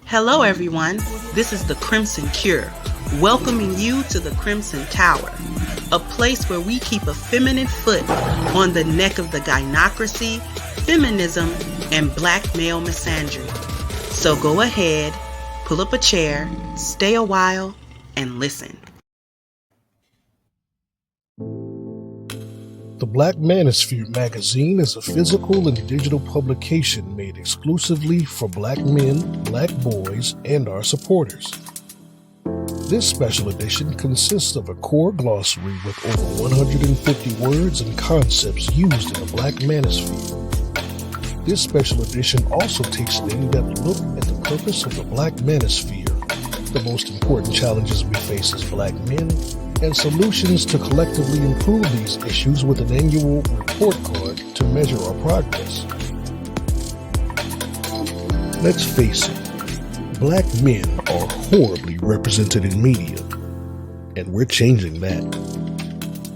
Hello, everyone. This is the Crimson Cure, welcoming you to the Crimson Tower, a place where we keep a feminine foot on the neck of the gynocracy, feminism, and black male misandry. So go ahead, pull up a chair, stay a while, and listen. The Black Manosphere magazine is a physical and digital publication made exclusively for black men, black boys, and our supporters. This special edition consists of a core glossary with over 150 words and concepts used in the Black Manosphere. This special edition also takes an in-depth look at the purpose of the Black Manosphere, the most important challenges we face as black men, and solutions to collectively improve these issues with an annual report card to measure our progress. Let's face it, black men are horribly represented in media, and we're changing that.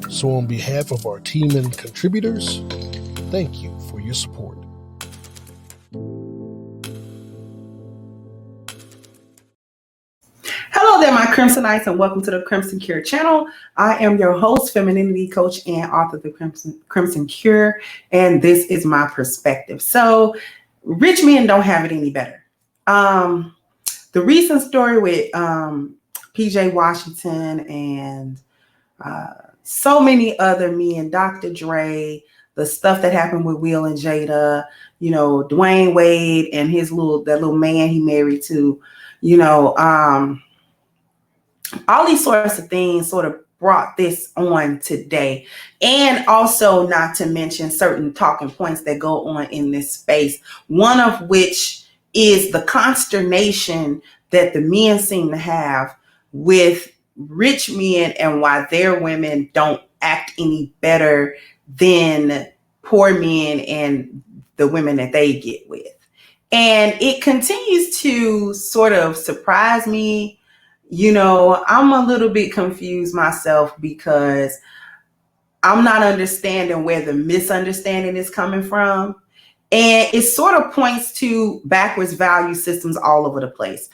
So on behalf of our team and contributors, thank you for your support. Hello there, my Crimsonites, and welcome to the Crimson Cure channel. I am your host, femininity coach, and author of the Crimson Cure, and this is my perspective. So, rich men don't have it any better. The recent story with PJ Washington and so many other men, Dr. Dre, the stuff that happened with Will and Jada, Dwayne Wade and that little man he married to, all these sorts of things sort of brought this on today. And also, not to mention certain talking points that go on in this space, one of which is the consternation that the men seem to have with rich men and why their women don't act any better than poor men and the women that they get with. And it continues to sort of surprise me. I'm a little bit confused myself because I'm not understanding where the misunderstanding is coming from. And it sort of points to backwards value systems all over the place.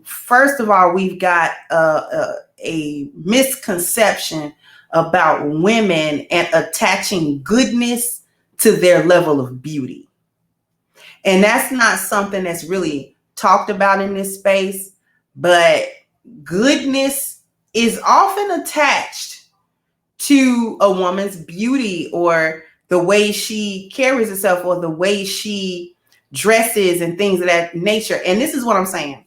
First of all, we've got a misconception about women and attaching goodness to their level of beauty. And that's not something that's really talked about in this space. But goodness is often attached to a woman's beauty or the way she carries herself or the way she dresses and things of that nature. And this is what I'm saying.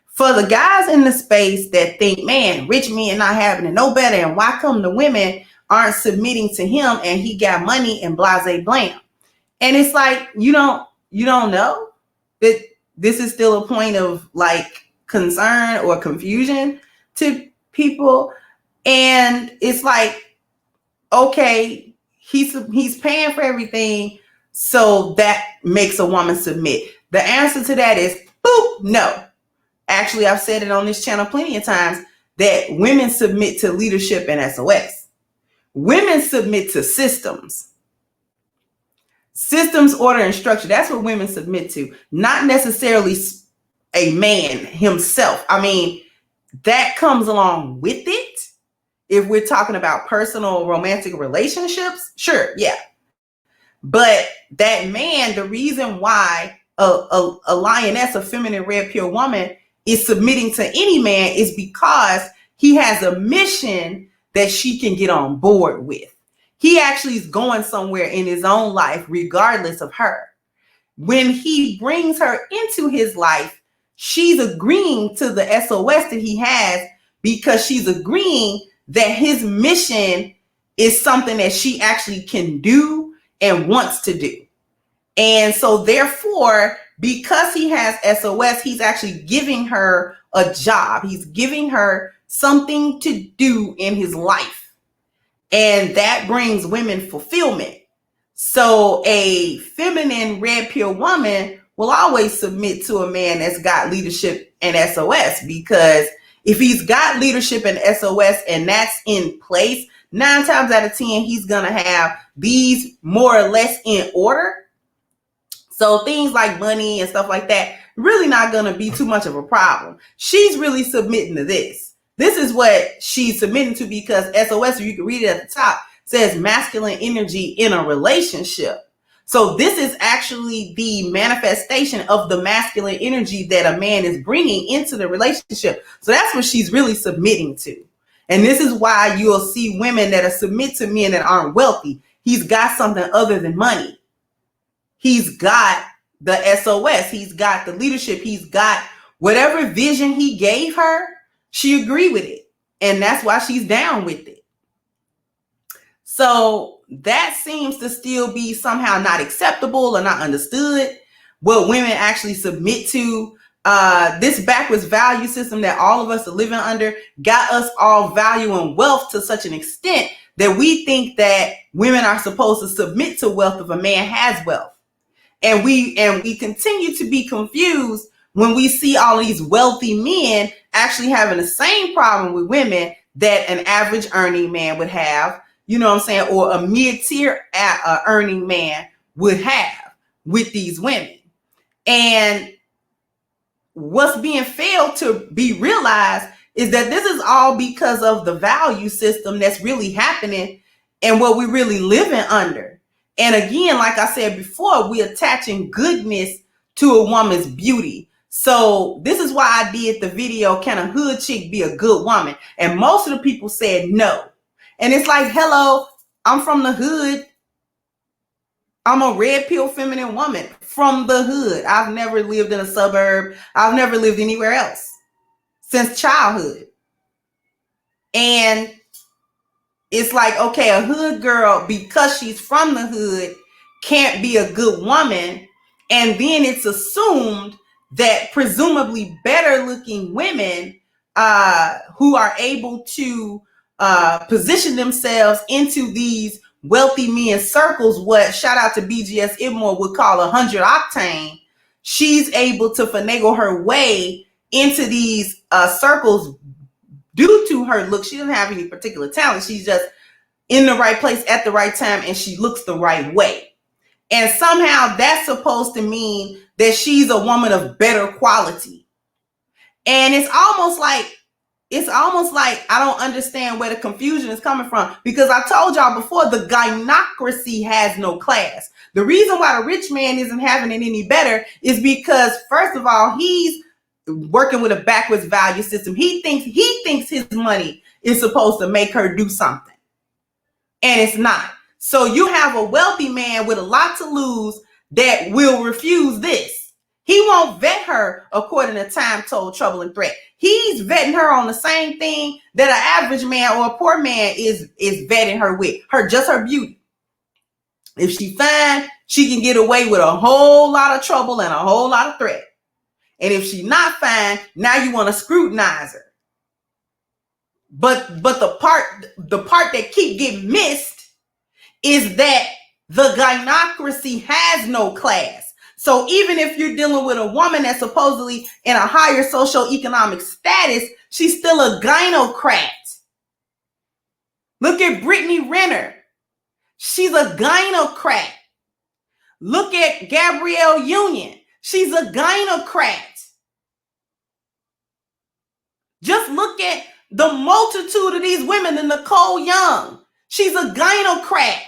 For the guys in the space that think, man, rich men not having it no better, and why come the women aren't submitting to him and he got money and blase blam. And it's like, you don't know that this is still a point of like concern or confusion to people. And it's like, okay, he's paying for everything, so that makes a woman submit. The answer to that is boop, no. Actually, I've said it on this channel plenty of times that women submit to leadership and SOS. Women submit to systems, order, and structure. That's what women submit to, not necessarily a man himself. I mean, that comes along with it. If we're talking about personal romantic relationships, sure, yeah. But that man, the reason why a lioness, a feminine, red, pure woman is submitting to any man is because he has a mission that she can get on board with. He actually is going somewhere in his own life, regardless of her. When he brings her into his life, she's agreeing to the SOS that he has because she's agreeing that his mission is something that she actually can do and wants to do. And so therefore, because he has SOS, he's actually giving her a job. He's giving her something to do in his life. And that brings women fulfillment. So a feminine, red, pure woman will always submit to a man that's got leadership and SOS, because if he's got leadership and SOS and that's in place, 9 times out of 10, he's going to have these more or less in order. So things like money and stuff like that, really not going to be too much of a problem. She's really submitting to this. This is what she's submitting to, because SOS, you can read it at the top, says masculine energy in a relationship. So this is actually the manifestation of the masculine energy that a man is bringing into the relationship. So that's what she's really submitting to. And this is why you'll see women that are submit to men that aren't wealthy. He's got something other than money. He's got the SOS. He's got the leadership. He's got whatever vision he gave her. She agreed with it. And that's why she's down with it. So that seems to still be somehow not acceptable or not understood, what women actually submit to. This backwards value system that all of us are living under got us all valuing wealth to such an extent that we think that women are supposed to submit to wealth if a man has wealth. And we continue to be confused when we see all these wealthy men actually having the same problem with women that an average earning man would have, you know what I'm saying, or a mid-tier earning man would have with these women. And what's being failed to be realized is that this is all because of the value system that's really happening and what we're really living under. And again, like I said before, we're attaching goodness to a woman's beauty. So this is why I did the video, can a hood chick be a good woman? And most of the people said no. And it's like, hello, I'm from the hood. I'm a red pill feminine woman from the hood. I've never lived in a suburb. I've never lived anywhere else since childhood. And it's like, okay, a hood girl, because she's from the hood, can't be a good woman. And then it's assumed that presumably better looking women who are able to position themselves into these wealthy men circles, what shout out to BGS Idmore would call 100 octane, she's able to finagle her way into these circles due to her look. She doesn't have any particular talent. She's just in the right place at the right time, and she looks the right way. And somehow that's supposed to mean that she's a woman of better quality. And it's almost like I don't understand where the confusion is coming from, because I told y'all before, the gynocracy has no class. The reason why the rich man isn't having it any better is because, first of all, he's working with a backwards value system. He thinks his money is supposed to make her do something, and it's not. So you have a wealthy man with a lot to lose that will refuse this. He won't vet her according to time, told, trouble, and threat. He's vetting her on the same thing that an average man or a poor man is vetting her with, just her beauty. If she fine, she can get away with a whole lot of trouble and a whole lot of threat. And if she's not fine, now you want to scrutinize her. But the part that keep getting missed is that the gynocracy has no class. So even if you're dealing with a woman that's supposedly in a higher socioeconomic status, she's still a gynocrat. Look at Brittany Renner. She's a gynocrat. Look at Gabrielle Union. She's a gynocrat. Just look at the multitude of these women, and Nicole Young. She's a gynocrat.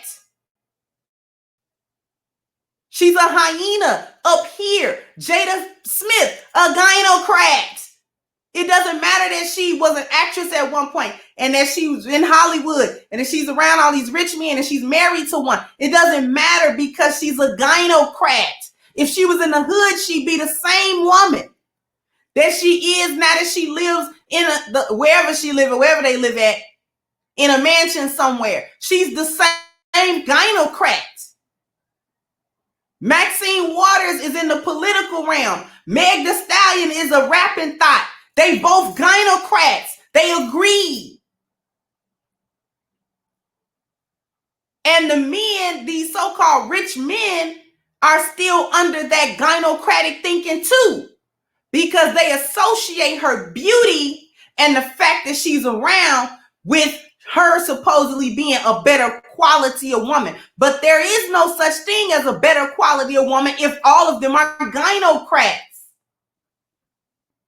She's a hyena up here. Jada Smith, a gynocrat. It doesn't matter that she was an actress at one point and that she was in Hollywood and that she's around all these rich men and she's married to one. It doesn't matter because she's a gynocrat. If she was in the hood, she'd be the same woman that she is now, that she lives in wherever she lives or wherever they live at, in a mansion somewhere. She's the same gynocrat. Maxine Waters is in the political realm. Meg Thee Stallion is a rapping thought. They both gynocrats. They agree. And the men, these so-called rich men, are still under that gynocratic thinking too, because they associate her beauty and the fact that she's around with her supposedly being a better quality of woman. But there is no such thing as a better quality of woman if all of them are gynocrats.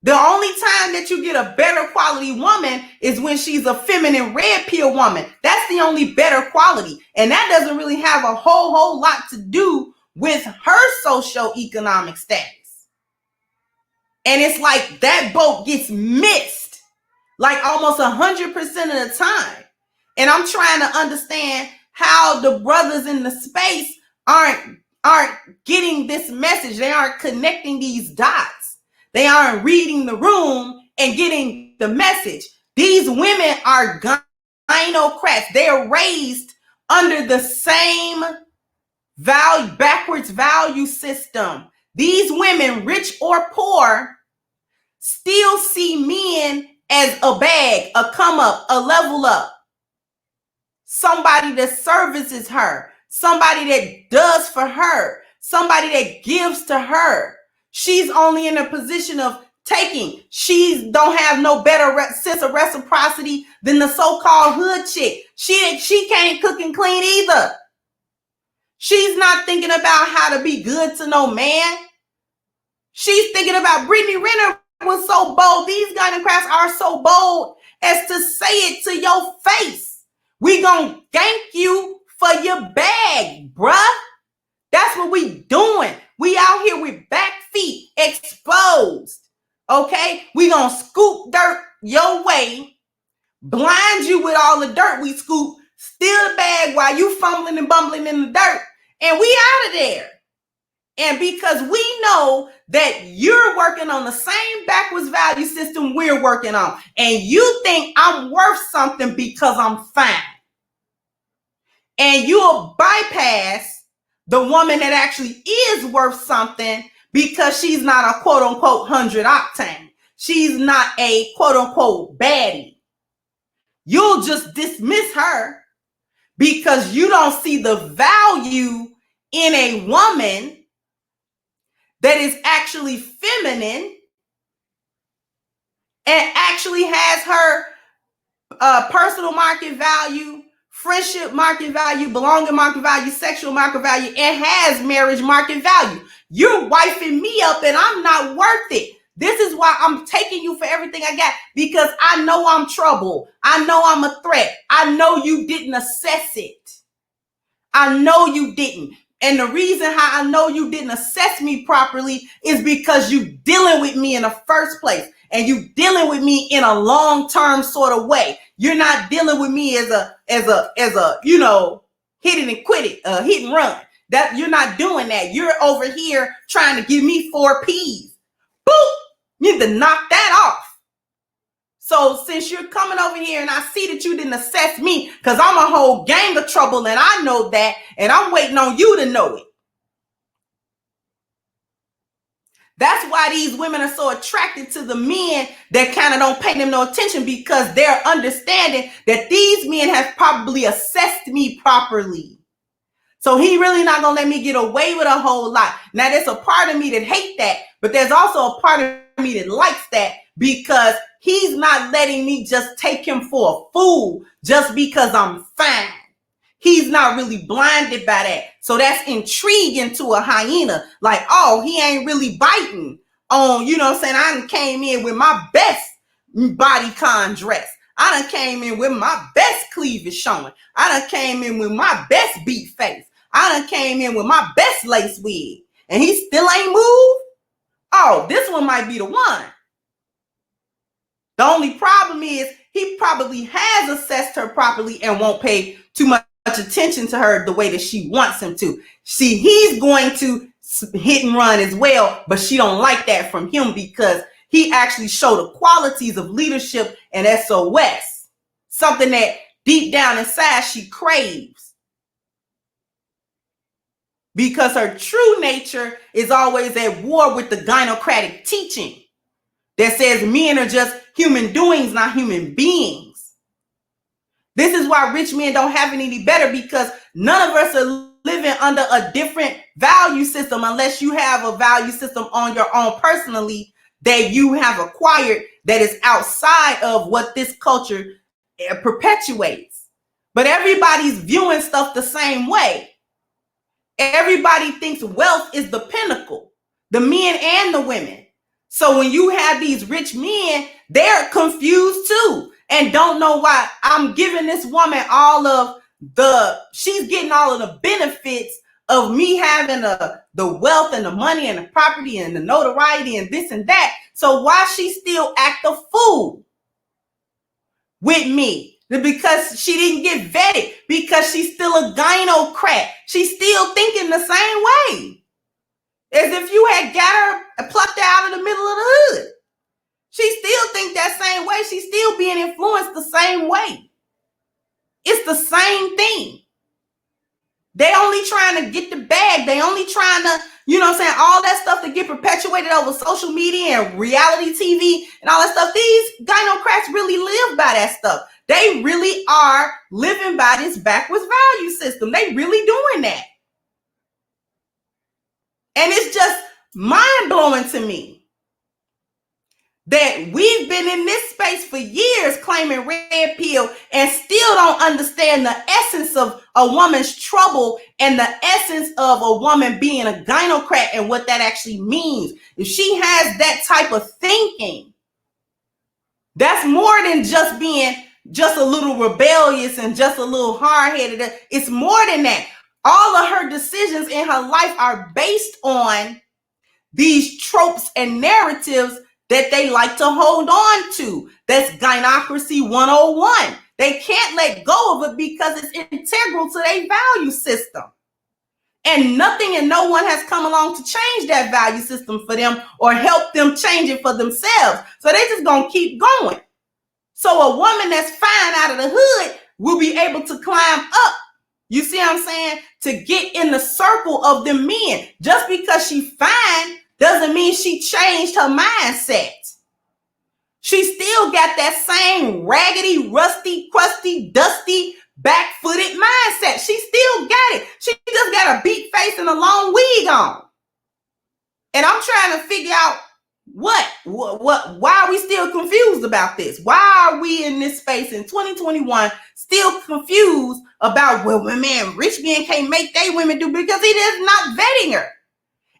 The only time that you get a better quality woman is when she's a feminine red pill woman. That's the only better quality. And that doesn't really have a whole lot to do with her socioeconomic status. And it's like that boat gets missed like almost 100% of the time. And I'm trying to understand how the brothers in the space aren't getting this message. They aren't connecting these dots. They aren't reading the room and getting the message. These women are gynocrats. They are raised under the same backwards value system. These women, rich or poor, still see men as a bag, a come up, a level up, somebody that services her, somebody that does for her, somebody that gives to her. She's only in a position of taking. She don't have no better sense of reciprocity than the so-called hood chick. She can't cook and clean either. She's not thinking about how to be good to no man. She's thinking about Brittany Renner was so bold. These gynocrats are so bold as to say it to your face. We gonna thank you for your bag, bruh. That's what we doing. We out here with back feet exposed. Okay? We gonna scoop dirt your way, blind you with all the dirt we scoop, steal the bag while you fumbling and bumbling in the dirt, and we out of there. And because we know that you're working on the same backwards value system we're working on, and you think I'm worth something because I'm fine, and you'll bypass the woman that actually is worth something because she's not a quote unquote 100 octane. She's not a quote unquote baddie. You'll just dismiss her because you don't see the value in a woman that is actually feminine and actually has her personal market value, friendship market value, belonging market value, sexual market value, and has marriage market value. You're wifing me up and I'm not worth it. This is why I'm taking you for everything I got, because I know I'm trouble. I know I'm a threat. I know you didn't assess it. I know you didn't. And the reason how I know you didn't assess me properly is because you dealing with me in the first place. And you dealing with me in a long-term sort of way. You're not dealing with me as a, you know, hit it and quit it, hit and run. That you're not doing that. You're over here trying to give me 4 P's. Boop! You need to knock that off. So since you're coming over here and I see that you didn't assess me, because I'm a whole gang of trouble and I know that, and I'm waiting on you to know it. That's why these women are so attracted to the men that kind of don't pay them no attention, because they're understanding that these men have probably assessed me properly. So he really not going to let me get away with a whole lot. Now, there's a part of me that hates that, but there's also a part of me that likes that, because he's not letting me just take him for a fool just because I'm fine. He's not really blinded by that. So that's intriguing to a hyena. Like, oh, he ain't really biting on, you know what I'm saying? I done came in with my best bodycon dress. I done came in with my best cleavage showing. I done came in with my best beat face. I done came in with my best lace wig. And he still ain't moved? Oh, this one might be the one. The only problem is he probably has assessed her properly and won't pay too much attention to her the way that she wants him to. See, he's going to hit and run as well, but she don't like that from him because he actually showed the qualities of leadership and SOS, something that deep down inside she craves, because her true nature is always at war with the gynocratic teaching that says men are just human doings, not human beings. This is why rich men don't have it any better, because none of us are living under a different value system unless you have a value system on your own personally that you have acquired that is outside of what this culture perpetuates. But everybody's viewing stuff the same way. Everybody thinks wealth is the pinnacle, the men and the women. So when you have these rich men, they're confused too and don't know why I'm giving this woman she's getting all of the benefits of me having the wealth and the money and the property and the notoriety and this and that. So why she still act a fool with me? Because she didn't get vetted, because she's still a gynocrat. She's still thinking the same way as if you had got her and plucked her out of the middle of the hood. She still think that same way. She's still being influenced the same way. It's the same thing. They only trying to get the bag. They only trying to, all that stuff to get perpetuated over social media and reality TV and all that stuff. These gynocrats really live by that stuff. They really are living by this backwards value system. They really doing that. And it's just mind-blowing to me that we've been in this space for years claiming red pill and still don't understand the essence of a woman's trouble and the essence of a woman being a gynocrat and what that actually means. If she has that type of thinking, that's more than just being just a little rebellious and just a little hard-headed. It's more than that. All of her decisions in her life are based on these tropes and narratives that they like to hold on to. That's gynocracy 101. They can't let go of it because it's integral to their value system. And nothing and no one has come along to change that value system for them or help them change it for themselves. So they just gonna keep going. So a woman that's fine out of the hood will be able to climb up. You see what I'm saying? To get in the circle of the men. Just because she fine doesn't mean she changed her mindset. She still got that same raggedy, rusty, crusty, dusty, back-footed mindset. She still got it. She just got a beat face and a long wig on. And I'm trying to figure out why are we still confused about this? Why are we in this space in 2021 still confused about, well, man, rich men can't make they women do, because he is not vetting her.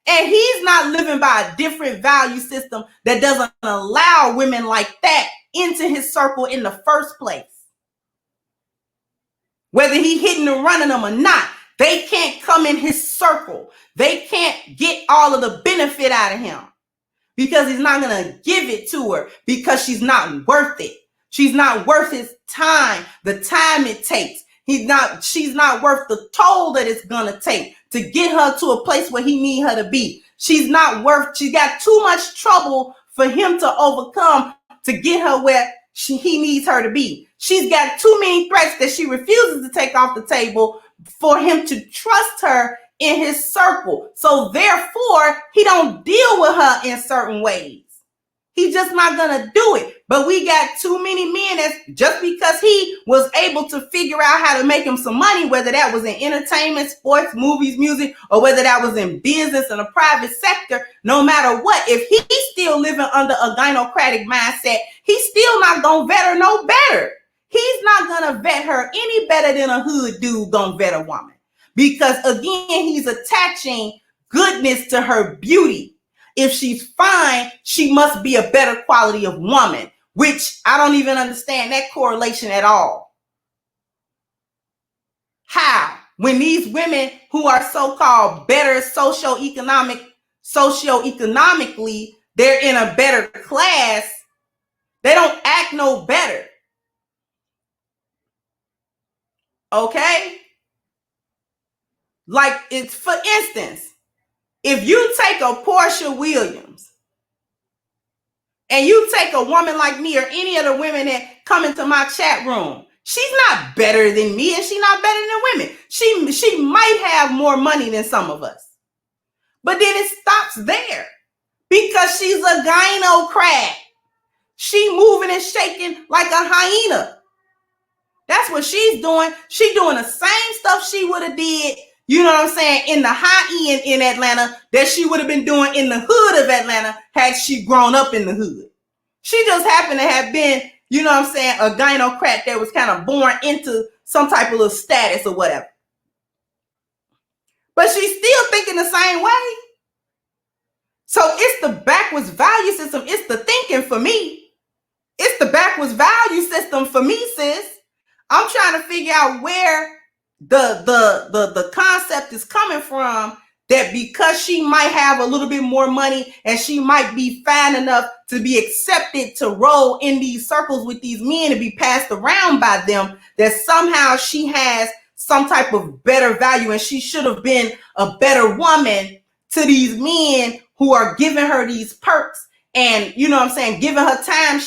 And he's not living by a different value system that doesn't allow women like that into his circle in the first place. Whether he hitting and running them or not, they can't come in his circle. They can't get all of the benefit out of him because he's not going to give it to her because she's not worth it. She's not worth his time, the time it takes. She's not worth the toll that it's going to take to get her to a place where he need her to be. She's got too much trouble for him to overcome to get her where he needs her to be. She's got too many threats that she refuses to take off the table for him to trust her in his circle. So therefore, he don't deal with her in certain ways. He's just not gonna do it. But we got too many men that just because he was able to figure out how to make him some money, whether that was in entertainment, sports, movies, music, or whether that was in business and a private sector, no matter what, if he's still living under a gynocratic mindset, he's still not gonna vet her no better. He's not gonna vet her any better than a hood dude gonna vet a woman. Because again, he's attaching goodness to her beauty. If she's fine, she must be a better quality of woman, which I don't even understand that correlation at all. How? When these women who are so-called better socioeconomically, they're in a better class, they don't act no better. Okay? Like, it's, for instance, if you take a Portia Williams and you take a woman like me or any of the women that come into my chat room, she's not better than me and she's not better than women. She might have more money than some of us. But then it stops there because she's a gynocrat. She moving and shaking like a hyena. That's what she's doing. She's doing the same stuff she would have did, you know what I'm saying, in the high end in Atlanta that she would have been doing in the hood of Atlanta had she grown up in the hood. She just happened to have been, you know what I'm saying, a gynocrat that was kind of born into some type of little status or whatever. But she's still thinking the same way. So it's the backwards value system. It's the thinking for me. It's the backwards value system for me, sis. I'm trying to figure out where the concept is coming from, that because she might have a little bit more money and she might be fine enough to be accepted to roll in these circles with these men and be passed around by them, that somehow she has some type of better value and she should have been a better woman to these men who are giving her these perks and, you know what I'm saying, giving her time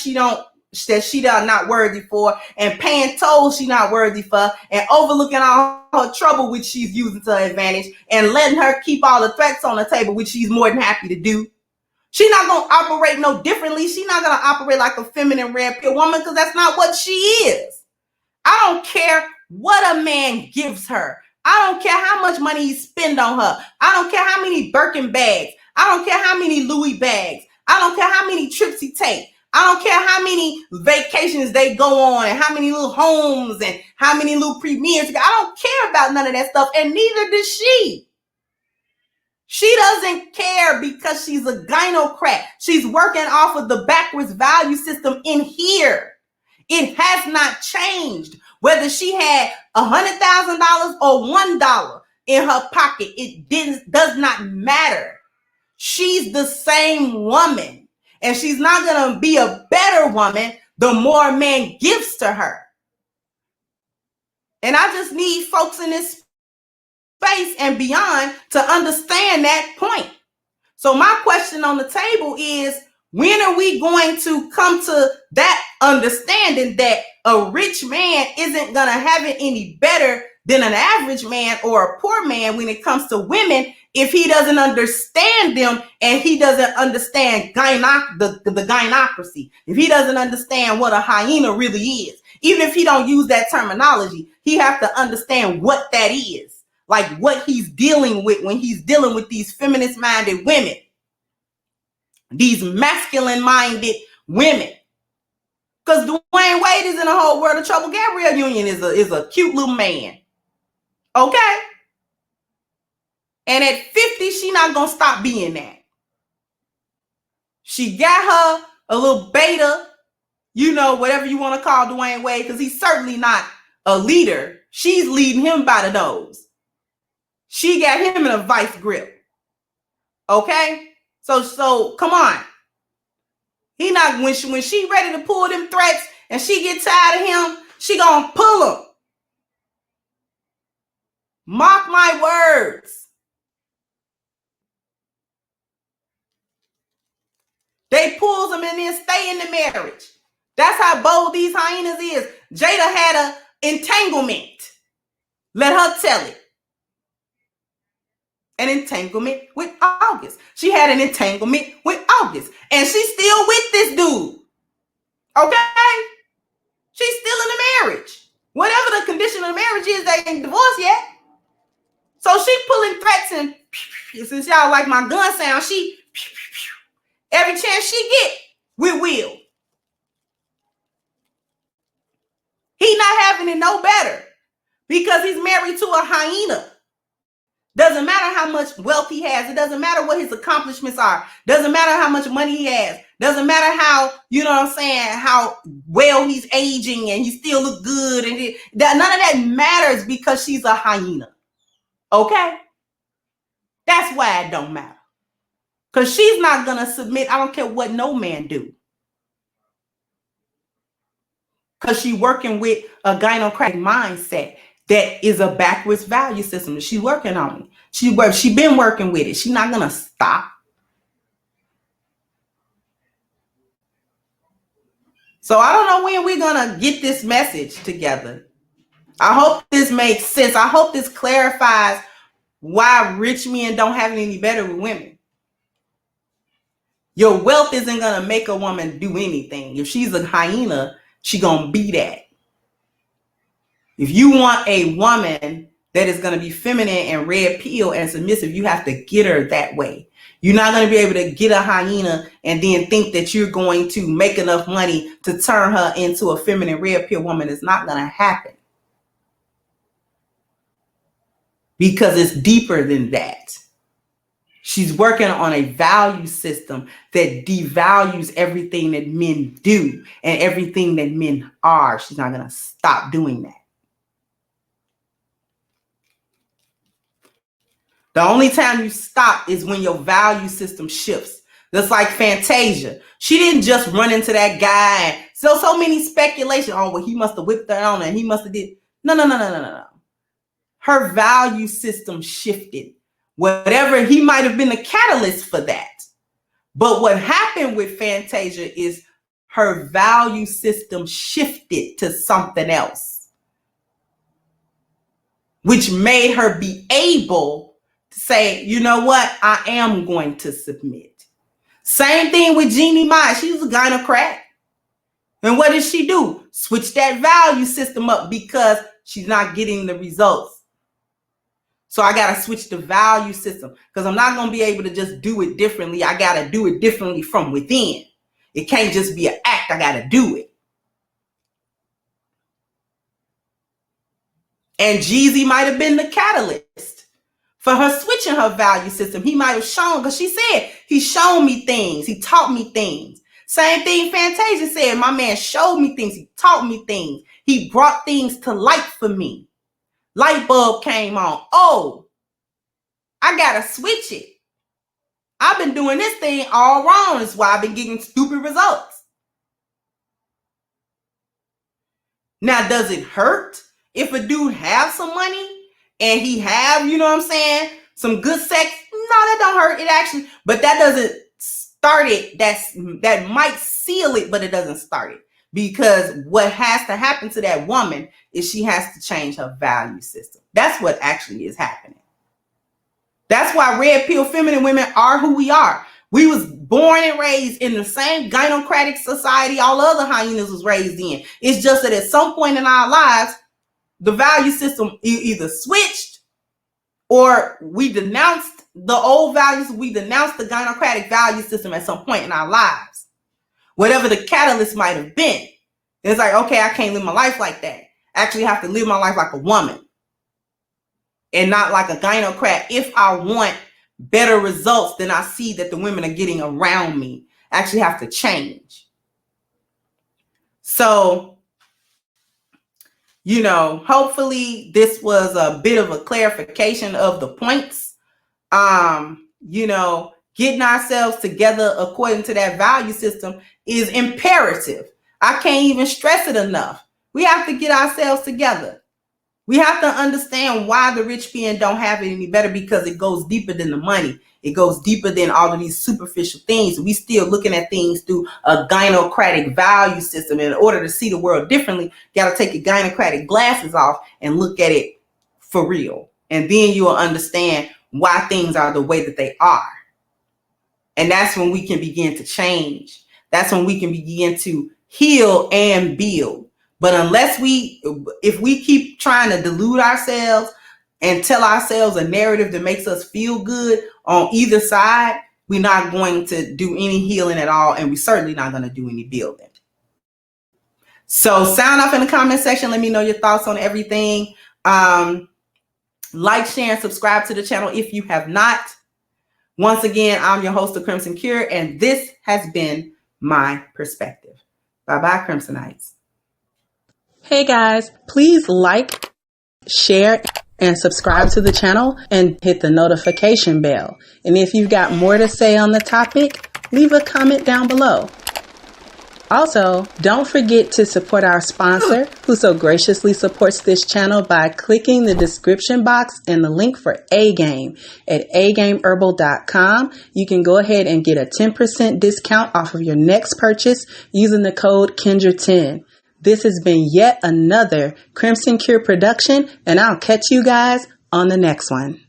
that she not worthy for, and paying tolls she not worthy for, and overlooking all her trouble which she's using to her advantage, and letting her keep all the threats on the table, which she's more than happy to do. She's not going to operate no differently. She's not going to operate like a feminine red pill woman, because that's not what she is. I don't care what a man gives her. I don't care how much money he spend on her. I don't care how many Birkin bags. I don't care how many Louis bags. I don't care how many trips he takes. I don't care how many vacations they go on and how many little homes and how many little premieres. I don't care about none of that stuff, and neither does she. She doesn't care because she's a gynocrat. She's working off of the backwards value system in here. It has not changed. Whether she had $100,000 or $1 in her pocket, does not matter. She's the same woman. And she's not going to be a better woman the more a man gives to her. And I just need folks in this space and beyond to understand that point. So my question on the table is, when are we going to come to that understanding that a rich man isn't going to have it any better than an average man or a poor man when it comes to women, if he doesn't understand them and he doesn't understand the gynocracy, if he doesn't understand what a hyena really is, even if he don't use that terminology, he have to understand what that is, like what he's dealing with when he's dealing with these feminist-minded women, these masculine-minded women. Because Dwayne Wade is in a whole world of trouble. Gabrielle Union is a cute little man. Okay? And at 50, she not going to stop being that. She got her a little beta, you know, whatever you want to call Dwayne Wade, because he's certainly not a leader. She's leading him by the nose. She got him in a vice grip. Okay? So come on. He not, when she ready to pull them threats and she get tired of him, she gonna pull him. Mark my words. They pulls them and then stay in the marriage. That's how bold these hyenas is. Jada had an entanglement. Let her tell it. An entanglement with August. She had an entanglement with August. And she's still with this dude. Okay? She's still in the marriage. Whatever the condition of the marriage is, they ain't divorced yet. So she pulling threats, and since y'all like my gun sound, she every chance she get with Will. He not having it no better because he's married to a hyena. Doesn't matter how much wealth he has. It doesn't matter what his accomplishments are. Doesn't matter how much money he has. Doesn't matter how, you know what I'm saying, how well he's aging and he still look good. And none of that matters because she's a hyena. Okay? That's why it don't matter. Because she's not going to submit. I don't care what no man do. Because she's working with a gynocratic mindset that is a backwards value system. She's working on it. She been working with it. She's not going to stop. So I don't know when we're going to get this message together. I hope this makes sense. I hope this clarifies why rich men don't have it any better with women. Your wealth isn't going to make a woman do anything. If she's a hyena, she's going to be that. If you want a woman that is going to be feminine and red pill and submissive, you have to get her that way. You're not going to be able to get a hyena and then think that you're going to make enough money to turn her into a feminine red pill woman. It's not going to happen. Because it's deeper than that. She's working on a value system that devalues everything that men do and everything that men are. She's not going to stop doing that. The only time you stop is when your value system shifts. Just like Fantasia. She didn't just run into that guy. So many speculation. Oh, well, he must have whipped her on and he must have did. No. Her value system shifted. Whatever, he might have been the catalyst for that. But what happened with Fantasia is her value system shifted to something else, which made her be able to say, you know what, I am going to submit. Same thing with Jeannie Mai. She was a gynocrat. And what did she do? Switch that value system up because she's not getting the results. So I got to switch the value system because I'm not going to be able to just do it differently. I got to do it differently from within. It can't just be an act. I got to do it. And Jeezy might have been the catalyst for her switching her value system. He might have shown, because she said, he showed me things. He taught me things. Same thing Fantasia said. My man showed me things. He taught me things. He brought things to light for me. Light bulb came on. Oh, I got to switch it. I've been doing this thing all wrong. That's why I've been getting stupid results. Now, does it hurt if a dude have some money and he have, you know what I'm saying, some good sex? No, that don't hurt. It actually, but that doesn't start it. That might seal it, but it doesn't start it. Because what has to happen to that woman is she has to change her value system. That's what actually is happening. That's why red pill feminine women are who we are. We was born and raised in the same gynocratic society all other hyenas was raised in. It's just that at some point in our lives, the value system either switched or we denounced the old values. We denounced the gynocratic value system at some point in our lives. Whatever the catalyst might have been. It's like, okay, I can't live my life like that. I actually have to live my life like a woman and not like a gynocrat if I want better results than I see that the women are getting around me. I actually have to change. So, you know, hopefully this was a bit of a clarification of the points. You know, getting ourselves together according to that value system is imperative. I can't even stress it enough. We have to get ourselves together. We have to understand why the rich men don't have it any better, because it goes deeper than the money. It goes deeper than all of these superficial things. We still looking at things through a gynocratic value system. In order to see the world differently, you got to take your gynocratic glasses off and look at it for real. And then you will understand why things are the way that they are. And that's when we can begin to change. That's when we can begin to heal and build. But if we keep trying to delude ourselves and tell ourselves a narrative that makes us feel good on either side, we're not going to do any healing at all. And we're certainly not going to do any building. So sound off in the comment section. Let me know your thoughts on everything. Like, share, and subscribe to the channel if you have not. Once again, I'm your host, The Crimson Cure, and this has been my perspective. Bye-bye, Crimsonites. Hey guys, please like, share, and subscribe to the channel and hit the notification bell. And if you've got more to say on the topic, leave a comment down below. Also, don't forget to support our sponsor, who so graciously supports this channel by clicking the description box and the link for A-Game at agameherbal.com. You can go ahead and get a 10% discount off of your next purchase using the code Kendra10. This has been yet another Crimson Cure production, and I'll catch you guys on the next one.